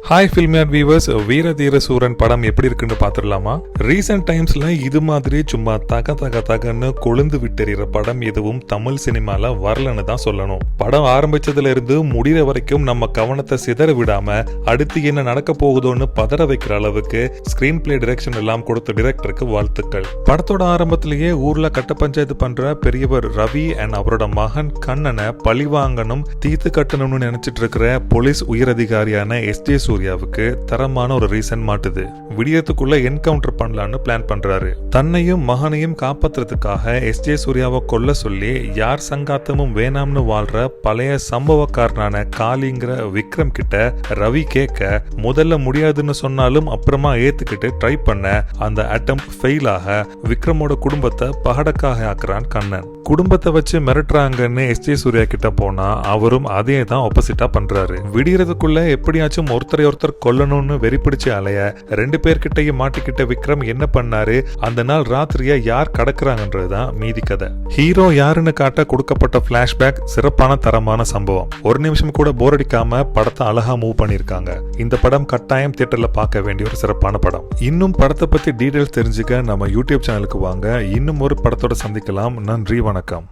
Hi ஃபில்மியார் viewers, வீர தீர சூரன் படம் எப்படி இருக்குன்னு பார்த்துடலாமா? ரீசெண்ட் டைம்ஸ்ல இது மாதிரி சும்மா தகன்னு கொழுந்து விட்டெறிகிற படம் எதுவும் தமிழ் சினிமால வரலன்னு தான் சொல்லணும். படம் ஆரம்பிச்சதுல இருந்து முடிகிற வரைக்கும் நம்ம கவனத்தை சிதற விடாம அடுத்து என்ன நடக்க போகுதோன்னு பதற வைக்கிற அளவுக்கு ஸ்கிரீன் பிளே டிரெக்ஷன் எல்லாம் கொடுத்த டிரெக்டருக்கு வாழ்த்துக்கள். படத்தோட ஆரம்பத்திலேயே ஊர்ல கட்ட பஞ்சாயத்து பண்ற பெரியவர் ரவி அண்ட் அவரோட மகன் கண்ணனை பழிவாங்கணும் தீத்து கட்டணும்னு நினைச்சிட்டு இருக்கிற போலீஸ் உயரதிகாரியான எஸ்.ஜே. சூர்யாவுக்கு தரமான ஒரு ரீசன் மாட்டுது. விடியத்துக்குள்ள என்கவுண்டர் பண்ணலான்னு பிளான் பண்றாரு. தன்னையும் மகனையும் காப்பாத்துறதுக்காக எஸ்.ஜே. சூர்யாவை கொல்ல சொல்லி யார் சங்காத்தமும் வேணாம்னு வாழ்ற பழைய சம்பவக்காரனான காளிங்கிற விக்ரம் கிட்ட ரவி கேட்க முதல்ல முடியாதுன்னு சொன்னாலும் அப்புறமா ஏத்துக்கிட்டு ட்ரை பண்ண அந்த அட்டம் ஃபெயில் ஆக விக்ரமோட குடும்பத்தை பகடக்காக ஆக்குறான் கண்ணன். குடும்பத்தை வச்சு மிரட்டுறாங்கன்னு எஸ்.ஜே. சூர்யா கிட்ட போனா அவரும் அதே தான் ஆப்போசிட்டா பண்றாரு. விடியறதுக்குள்ள எப்படியாச்சும் ஒருத்தரை ஒருத்தர் கொல்லணும்னு வெறி பிடிச்சு அலைய ரெண்டு பேர்கிட்டையும் மாட்டிக்கிட்ட விக்ரம் என்ன பண்ணாரு, அந்த நாள் ராத்திரியா யார் கடக்குறாங்கன்றதுதான் மீதி கதை. ஹீரோ யாருன்னு காட்ட கொடுக்கப்பட்ட பிளாஷ்பேக் சிறப்பான தரமான சம்பவம். ஒரு நிமிஷம் கூட போர் அடிக்காம படத்தை அழகா மூவ் பண்ணிருக்காங்க. இந்த படம் கட்டாயம் தியேட்டர்ல பார்க்க வேண்டிய ஒரு சிறப்பான படம். இன்னும் படத்தை பத்தி டீடைல்ஸ் தெரிஞ்சுக்க நம்ம யூடியூப் சேனலுக்கு வாங்க. இன்னும் ஒரு படத்தோட சந்திக்கலாம். நன்றி, வணக்கம்.